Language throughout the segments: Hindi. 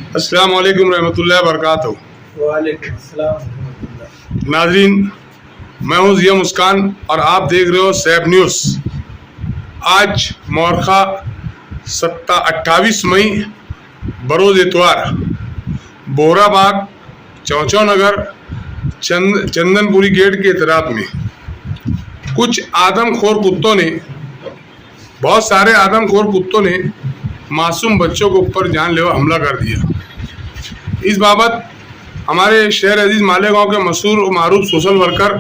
अस्सलाम वालेकुम रहमतुल्लाहि व बरकातहू। वालेकुम अस्सलाम रहमतुल्लाह। नाजरीन, मैं हूँ जिया मुस्कान और आप देख रहे हो सैब न्यूज़। आज मौरखा 28 मई बरोज़ इतवार बोहराबाग चौचौ नगर चंदनपुरी गेट के इतरात में कुछ आदमखोर कुत्तों ने, बहुत सारे आदमखोर कुत्तों ने मासूम बच्चों के ऊपर जानलेवा हमला कर दिया। इस बाबत हमारे शहर अजीज़ मालेगांव के मशहूर और मारूफ सोशल वर्कर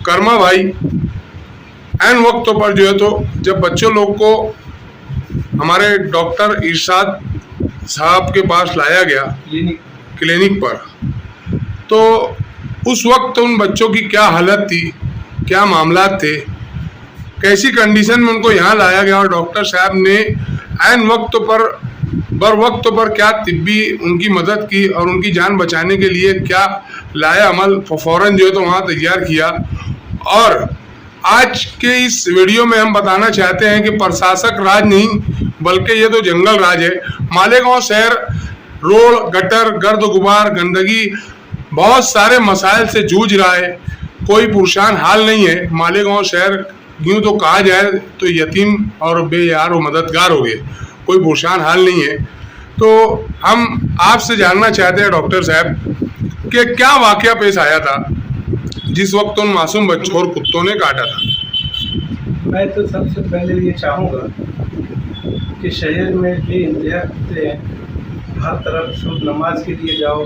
कर्मा भाई ऐन वक्त पर जो है तो जब बच्चों लोग को हमारे डॉक्टर इरशाद साहब के पास लाया गया क्लिनिक पर, तो उस वक्त उन बच्चों की क्या हालत थी, क्या मामला थे, कैसी कंडीशन में उनको यहाँ लाया गया और डॉक्टर साहब ने ऐन वक्त पर क्या तिब्बी उनकी मदद की और उनकी जान बचाने के लिए क्या लाया अमल फ़ौरन जो है तो वहाँ तैयार किया। और आज के इस वीडियो में हम बताना चाहते हैं कि प्रशासक राज नहीं बल्कि ये तो जंगल राज है। मालेगांव शहर रोड, गटर, गर्द गुबार, गंदगी, बहुत सारे मसाइल से जूझ रहा है। कोई पुरशान हाल नहीं है। मालेगांव शहर यूँ तो कहा जाए तो यतीम और बेयार और मददगार हो गए, कोई पुरशान हाल नहीं है। तो हम आपसे जानना चाहते हैं डॉक्टर साहब कि क्या वाकया पेश आया था जिस वक्त उन मासूम बच्चों और कुत्तों ने काटा था। मैं तो सबसे पहले ये चाहूँगा कि शहर में भी इंतहा कुत्ते हैं। हर तरफ सुबह नमाज के लिए जाओ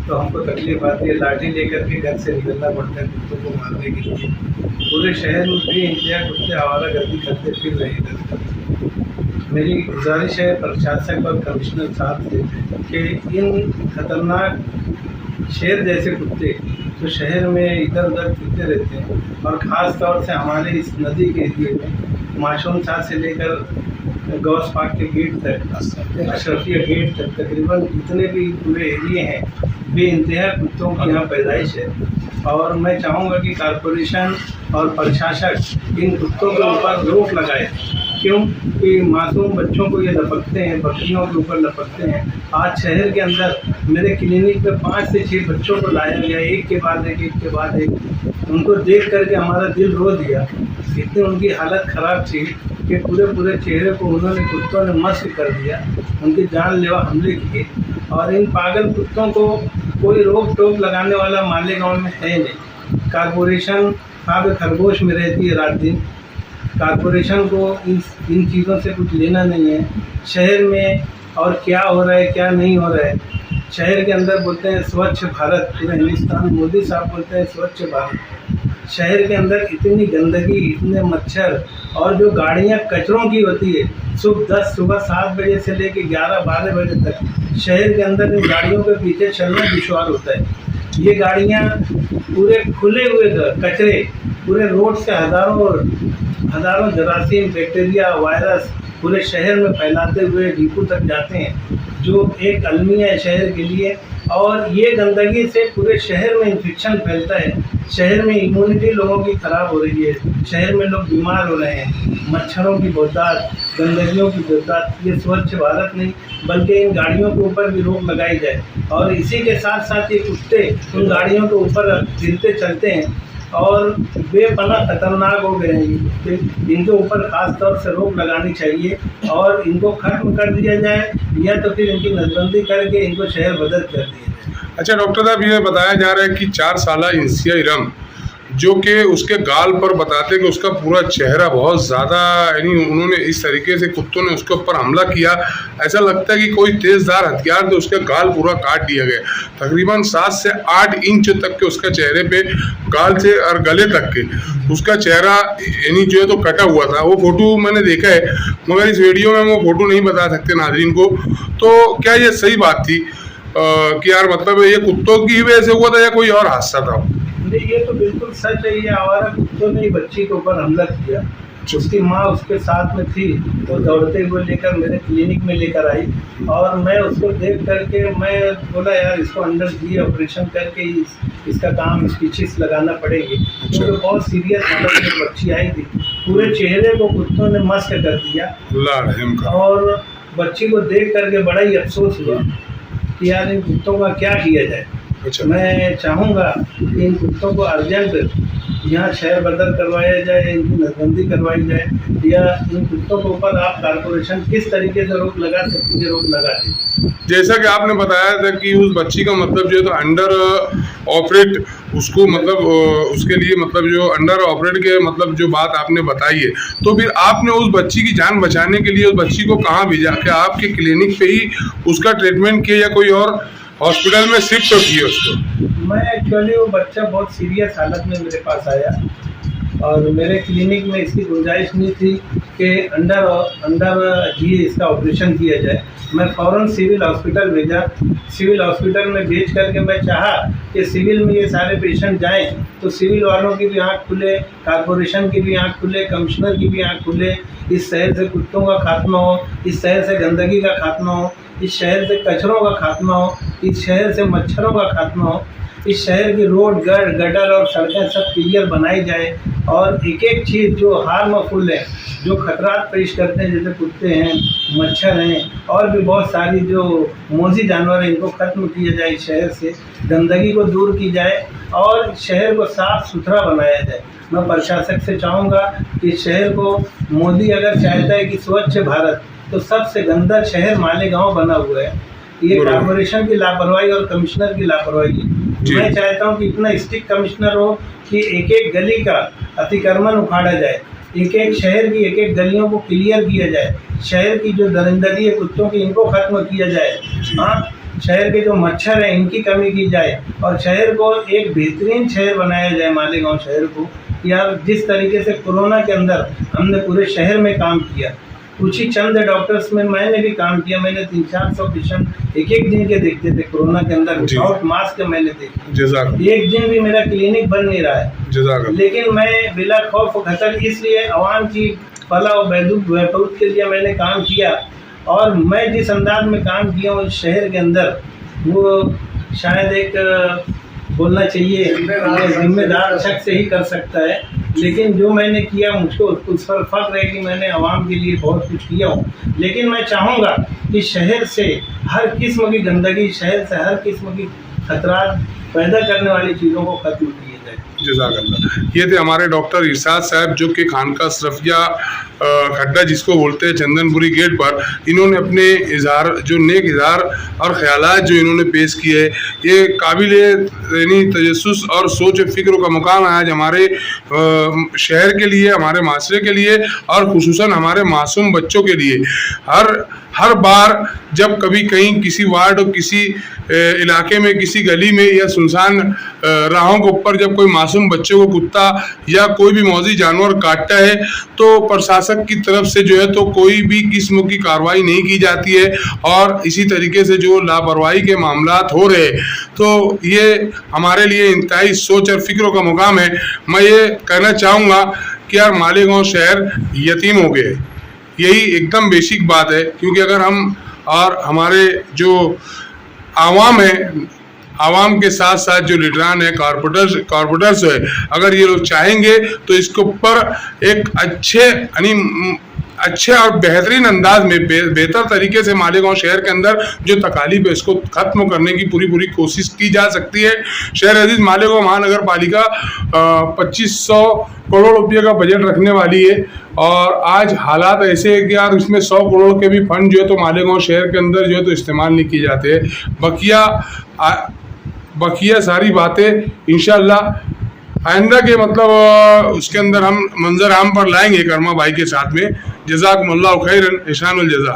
तो हमको तकलीफ आती है, लाठी लेकर के घर से निकलना पड़ता है कुत्तों को मारने के लिए। पूरे शहर में भी इंतहा कुत्ते आवारागर्दी करते फिर रहे हैं। मेरी गुजारिश है प्रशासक और कमिश्नर साहब से कि इन खतरनाक शेर जैसे कुत्ते जो शहर में इधर उधर फिरते रहते हैं और ख़ास तौर से हमारे इस नदी के एरिए में माशूम शाह से लेकर गौस पार्क के गेट तक, अशरफिया गेट तक, तकरीबन जितने भी पूरे एरिए हैं बेइंतहा कुत्तों की यहाँ पैदाइश है। और मैं चाहूँगा कि कॉरपोरेशन और प्रशासक इन कुत्तों के ऊपर रोक लगाए। क्यों कि मासूम बच्चों को ये लपकते हैं, बकरियों के ऊपर लपकते हैं। आज शहर के अंदर मेरे क्लिनिक पे 5 से 6 बच्चों को लाया गया, एक के बाद एक। उनको देख करके हमारा दिल रो दिया। इतनी उनकी हालत ख़राब थी कि पूरे चेहरे को उन्होंने कुत्तों ने मस्क कर दिया, उनके जानलेवा हमले किए। और इन पागल कुत्तों को कोई रोक टोक लगाने वाला मालेगांव में है नहीं। कॉरपोरेशन खाब खरगोश में रहती है रात दिन। कॉरपोरेशन को इन चीज़ों से कुछ लेना नहीं है। शहर में और क्या हो रहा है क्या नहीं हो रहा है। शहर के अंदर बोलते हैं स्वच्छ भारत, पूरे हिंदुस्तान मोदी साहब बोलते हैं स्वच्छ भारत। शहर के अंदर इतनी गंदगी, इतने मच्छर, और जो गाड़ियाँ कचरों की होती है सुबह 7 बजे से लेकर 11-12 बजे तक शहर के अंदर इन गाड़ियों के पीछे चलना दुश्वार होता है। ये गाड़ियाँ पूरे खुले हुए कचरे पूरे रोड से हज़ारों जरासीम, बैक्टीरिया, वायरस पूरे शहर में फैलाते हुए डिपो तक जाते हैं, जो एक अलमिया है शहर के लिए। और ये गंदगी से पूरे शहर में इन्फेक्शन फैलता है। शहर में इम्यूनिटी लोगों की ख़राब हो रही है। शहर में लोग बीमार हो रहे हैं। मच्छरों की बहुतायत, गंदगियों की बहुतायत। ये स्वच्छ भारत नहीं बल्कि इन गाड़ियों के ऊपर भी रोक लगाई जाए। और इसी के साथ साथ ये कुत्ते उन गाड़ियों के ऊपर फिरते चलते हैं और बेपनाह खतरनाक हो गए हैं। इनके ऊपर ख़ास तौर से रोक लगानी चाहिए और इनको खत्म कर दिया जाए, या तो फिर इनकी नजबंदी करके इनको शहर बदल कर दिया जाए। अच्छा डॉक्टर साहब, ये बताया जा रहा है कि 4 साला इंसिया इरम जो कि उसके गाल पर बताते कि उसका पूरा चेहरा बहुत ज़्यादा, यानी उन्होंने इस तरीके से कुत्तों ने उसके ऊपर हमला किया, ऐसा लगता है कि कोई तेज़दार हथियार से उसका गाल पूरा काट दिया गया। तकरीबन 7 से 8 इंच तक के उसका चेहरे पे, गाल से और गले तक के उसका चेहरा यानी जो है तो कटा हुआ था। वो फ़ोटो मैंने देखा है, मगर इस वीडियो में वो फ़ोटो नहीं बता सकते नाज़रीन को। तो क्या ये सही बात थी कि यार मतलब ये कुत्तों की वजह से हुआ था या कोई और हादसा था? नहीं, ये तो बिल्कुल सच है। ये आवारा कुत्तों ने बच्ची के ऊपर हमला किया। उसकी माँ उसके साथ में थी, तो दौड़ते हुए लेकर मेरे क्लिनिक में लेकर आई और मैं उसको देख करके मैं बोला यार इसको अंदर दिए ऑपरेशन करके इसका काम स्टिचेस लगाना पड़ेगी, क्योंकि तो बहुत सीरियस हालत में बच्ची आई थी। पूरे चेहरे को कुत्तों ने मस्क कर दिया और बच्ची को देख करके बड़ा ही अफसोस हुआ कि यार इन कुत्तों का क्या किया जाए। अच्छा। मैं चाहूँगा कि इन कुत्तों को अर्जेंट यहाँ शहर बदल करवाया जाए, इनकी नसबंदी करवाई जाए, या इन कुत्तों के ऊपर आप कारपोरेशन किस तरीके से रोक लगा सकती है, रोक लगा दें। जैसा कि आपने बताया था कि उस बच्ची का मतलब जो है तो अंडर ऑपरेट, उसको मतलब उसके लिए मतलब जो अंडर ऑपरेट के मतलब जो बात आपने बताई है, तो फिर आपने उस बच्ची की जान बचाने के लिए उस बच्ची को कहाँ भेजा? क्या आपके क्लिनिक पे ही उसका ट्रीटमेंट किया या कोई और हॉस्पिटल में शिफ्ट तो किया उसको? मैं एक्चुअली वो बच्चा बहुत सीरियस हालत में मेरे पास आया और मेरे क्लिनिक में इसकी गुंजाइश नहीं थी कि अंडर ही इसका ऑपरेशन किया जाए। मैं फ़ौरन सिविल हॉस्पिटल भेजा। सिविल हॉस्पिटल में भेज करके मैं चाहा कि सिविल में ये सारे पेशेंट जाएं तो सिविल वालों की भी आँख खुले, कारपोरेशन की भी आँख खुले, कमिश्नर की भी आँख खुले, इस शहर से कुत्तों का खात्मा हो, इस शहर से गंदगी का खात्मा हो, इस शहर से कचरों का खात्मा हो, इस शहर से मच्छरों का खात्मा हो, इस शहर की रोड गटर और सड़कें सब क्लियर बनाई जाए और एक एक चीज़ जो हार्मफुल है, जो खतरा पेश करते हैं, जैसे कुत्ते हैं, मच्छर हैं और भी बहुत सारी जो मोजी जानवर हैं, इनको ख़त्म किया जाए, शहर से गंदगी को दूर की जाए और शहर को साफ़ सुथरा बनाया जाए। मैं प्रशासक से चाहूँगा कि शहर को, मोदी अगर चाहता है कि स्वच्छ भारत, तो सबसे गंदा शहर मालेगांव बना हुआ है। ये कॉर्पोरेशन की लापरवाही और कमिश्नर की लापरवाही है। मैं चाहता हूँ कि इतना स्ट्रिक्ट कमिश्नर हो कि एक एक गली का अतिक्रमण उखाड़ा जाए, एक एक शहर की एक एक गलियों को क्लियर किया जाए, शहर की जो दरिंदगी है कुत्तों की, इनको खत्म किया जाए। हाँ, शहर के जो मच्छर हैं इनकी कमी की जाए और शहर को एक बेहतरीन शहर बनाया जाए, मालेगांव शहर को। यार जिस तरीके से कोरोना के अंदर हमने पूरे शहर में काम किया, कुछ ही चंद डॉक्टर्स में मैंने भी काम किया। मैंने 300-400 पेशेंट एक एक दिन के देखते थे कोरोना के अंदर, विदाउट मास्क के मैंने देखे। एक दिन भी मेरा क्लिनिक बंद नहीं रहा है, लेकिन मैं बिला खौफ खतर इसलिए अवाम की फलाह और बहबूद के लिए मैंने काम किया। और मैं जिस अंदाज में काम किया हूँ इस शहर के अंदर, वो शायद एक बोलना चाहिए जिम्मेदार शख्स ही कर सकता है, लेकिन जो मैंने किया मुझको उस पर फख्र है कि मैंने आवाम के लिए बहुत कुछ किया हूँ। लेकिन मैं चाहूँगा कि शहर से हर किस्म की गंदगी, शहर से हर किस्म की खतरात पैदा करने वाली चीज़ों को खत्म किया जाए। जज़ाकल्लाह। ये थे हमारे डॉक्टर इरशाद साहब, जो कि खानका अशरफिया खड्डा जिसको बोलते हैं चंदनपुरी गेट पर, इन्होंने अपने इज़हार, जो नेक इज़हार और ख़यालात जो इन्होंने पेश किए, ये काबिल यानी तजस्सुस और सोच फ़िक्र का मुकाम है आज हमारे शहर के लिए, हमारे माशरे के लिए और ख़ुसूसन हमारे मासूम बच्चों के लिए। हर बार जब कभी कहीं किसी वार्ड और किसी इलाके में, किसी गली में या सुनसान राहों के ऊपर जब कोई मासूम बच्चे को कुत्ता या कोई भी मौजी जानवर काटता है, तो प्रशासक की तरफ से जो है तो कोई भी किस्म की कार्रवाई नहीं की जाती है और इसी तरीके से जो लापरवाही के मामलात हो रहे, तो ये हमारे लिए इंतहाई सोच और फिक्र का मुकाम है। मैं ये कहना चाहूँगा कि यार मालेगांव शहर यतीम हो गए, यही एकदम बेसिक बात है। क्योंकि अगर हम और हमारे जो आवाम है, आवाम के साथ साथ जो लीडरान है, कॉर्पोरेटर्स है, अगर ये लोग चाहेंगे तो इसके ऊपर एक अच्छे और बेहतरीन अंदाज में बेहतर तरीके से मालेगांव शहर के अंदर जो तकालीफ है इसको ख़त्म करने की पूरी कोशिश की जा सकती है। शहर अजीज मालेगांव महानगर पालिका 2500 करोड़ रुपये का बजट रखने वाली है और आज हालात ऐसे है कि यार इसमें 100 करोड़ के भी फंड जो है तो मालेगांव शहर के अंदर जो है तो इस्तेमाल नहीं किए जाते हैं। बकिया सारी बातें इंशाअल्लाह आइंदा के मतलब उसके अंदर हम मंजर आम पर लाएंगे कर्मा भाई के साथ में। जज़ाकुमुल्लाहु खैरन, इहसानुल जज़ा।